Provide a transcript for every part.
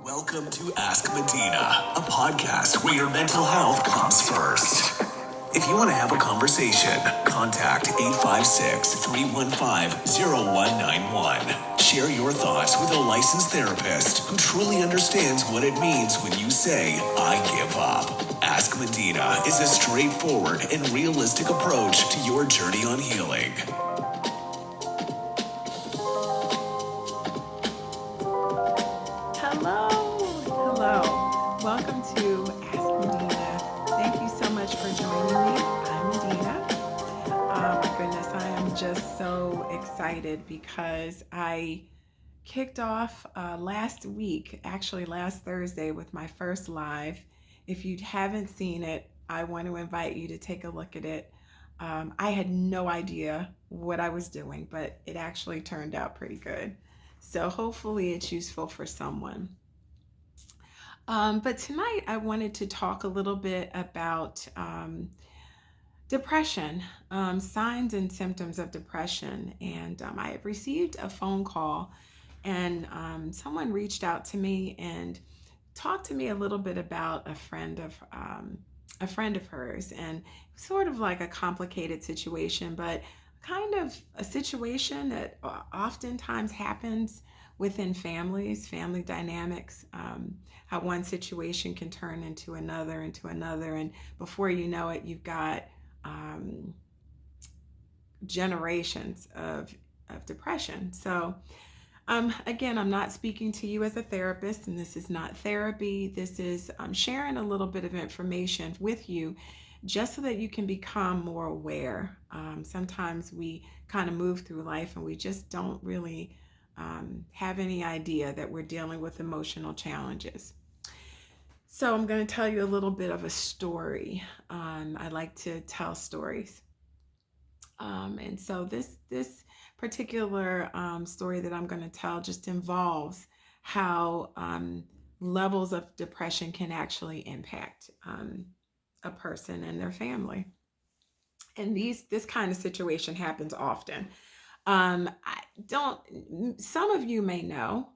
Welcome to Ask Medina, a podcast where your mental health comes first. If you want to have a conversation, contact 856-315-0191. Share your thoughts with a licensed therapist who truly understands what it means when you say, I give up. Ask Medina is a straightforward and realistic approach to your journey on healing. Hello. Welcome to Ask Medina. Thank you so much for joining me. I'm Medina. Oh my goodness, I am just so excited because I kicked off last week, actually last Thursday, with my first live. If you haven't seen it, I want to invite you to take a look at it. I had no idea what I was doing, but it actually turned out pretty good. So hopefully it's useful for someone. But tonight I wanted to talk a little bit about depression, signs and symptoms of depression. And I had received a phone call, and someone reached out to me and talked to me a little bit about a friend of hers, and sort of like a complicated situation, but kind of a situation that oftentimes happens within families, family dynamics, how one situation can turn into another, and before you know it, you've got generations of depression. So again, I'm not speaking to you as a therapist, and this is not therapy. This is sharing a little bit of information with you just so that you can become more aware. Sometimes we kind of move through life and we just don't really have any idea that we're dealing with emotional challenges. So I'm going to tell you a little bit of a story. I like to tell stories. And so this particular story that I'm going to tell just involves how levels of depression can actually impact a person and their family. And this kind of situation happens often. Some of you may know,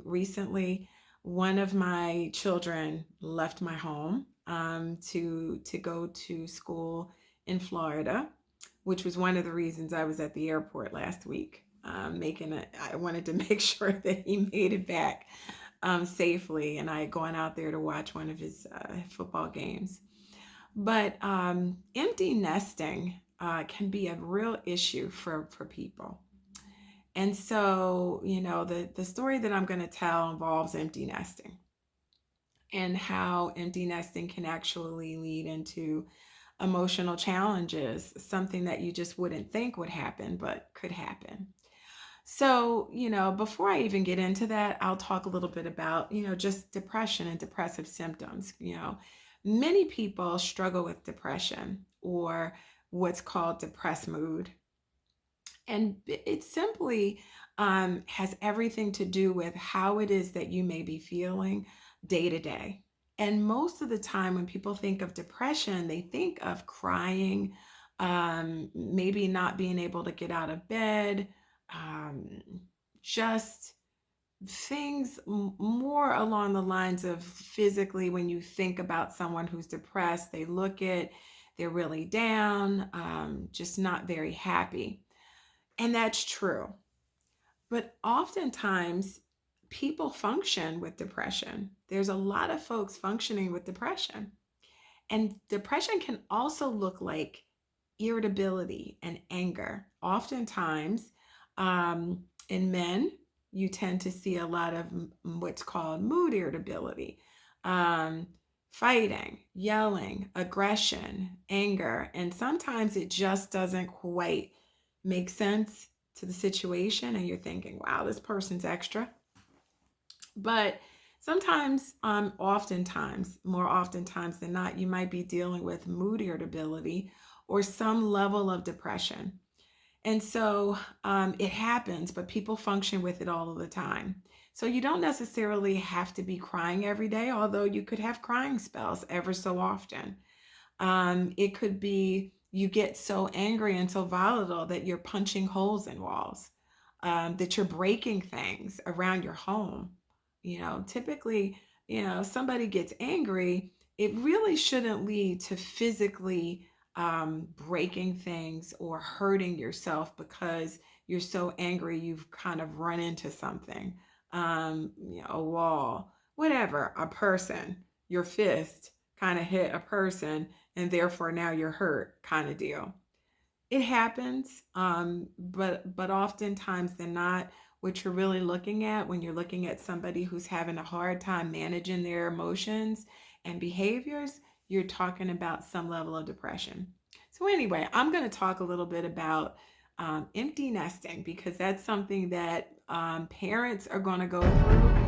recently, one of my children left my home to go to school in Florida, which was one of the reasons I was at the airport last week. I wanted to make sure that he made it back safely, and I had gone out there to watch one of his football games. But empty nesting can be a real issue for people. And so, the story that I'm going to tell involves empty nesting and how empty nesting can actually lead into emotional challenges, something that you just wouldn't think would happen, but could happen. So, before I even get into that, I'll talk a little bit about, just depression and depressive symptoms. Many people struggle with depression or what's called depressed mood. And it simply has everything to do with how it is that you may be feeling day to day. And most of the time, when people think of depression, they think of crying, maybe not being able to get out of bed, just things more along the lines of physically. When you think about someone who's depressed, they're really down, just not very happy. And that's true. But oftentimes, people function with depression. There's a lot of folks functioning with depression. And depression can also look like irritability and anger. Oftentimes, in men, you tend to see a lot of what's called mood irritability, fighting, yelling, aggression, anger. And sometimes it just doesn't quite make sense to the situation, and you're thinking, wow, this person's extra. But sometimes, oftentimes, more oftentimes than not, you might be dealing with mood irritability or some level of depression. And so it happens, but people function with it all of the time. So you don't necessarily have to be crying every day, although you could have crying spells ever so often. It could be you get so angry and so volatile that you're punching holes in walls, that you're breaking things around your home. Typically, somebody gets angry, it really shouldn't lead to physically breaking things or hurting yourself because you're so angry you've kind of run into something, a wall, whatever, a person, your fist kind of hit a person, and therefore now you're hurt, kind of deal. It happens, but oftentimes than not, what you're really looking at when you're looking at somebody who's having a hard time managing their emotions and behaviors, you're talking about some level of depression. So anyway, I'm going to talk a little bit about empty nesting because that's something that parents are going to go through.